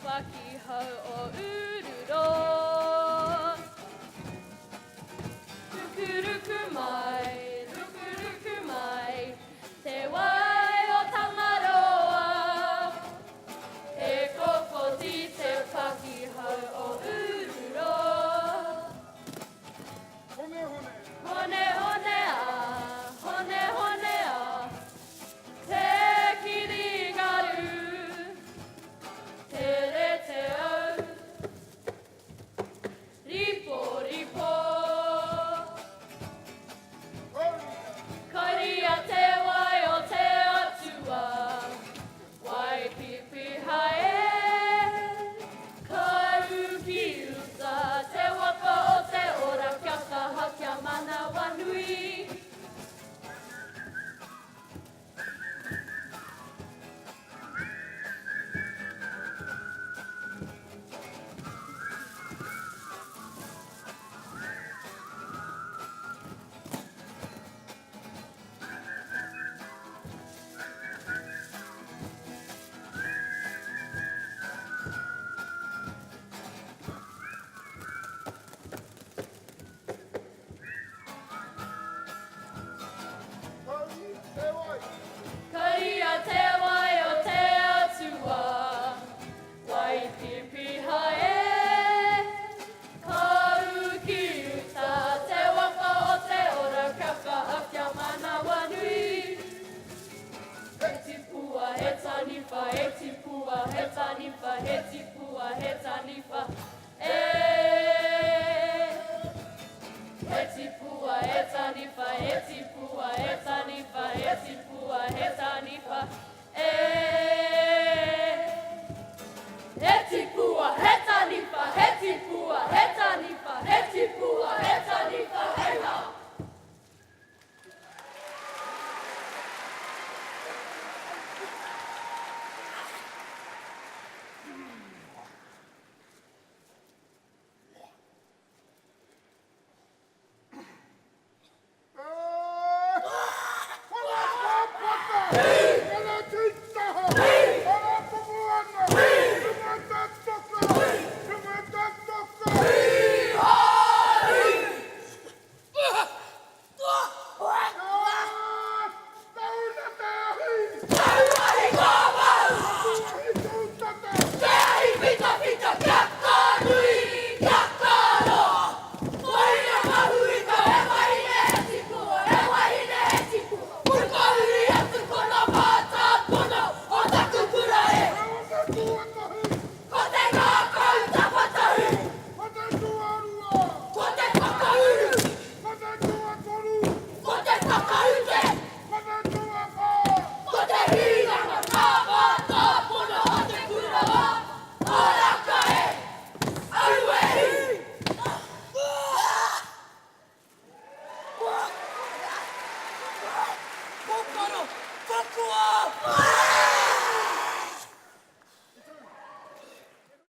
whakihau o Ururo. Ruku ruku mai, te wai o Tangaroa. E kokoti te whakihau o Ururo. Hone hone. Hone hone a, te kirigaru, te re te au, ripo ripo. Karia te wai o te atua, wai pipi hae, karu ki uta, te waka o te ora kia kaha kia mana wanui. Karia te wai o te atua, wai pipi hae, karu ki uta, te waka o te ora kaka a kia mana wanui. He tipua, he taniwha, he tipua, he taniwha, he tipua, he taniwha, He tipua, he taniwha, he tipua, he taniwha, he tipua, he taniwha.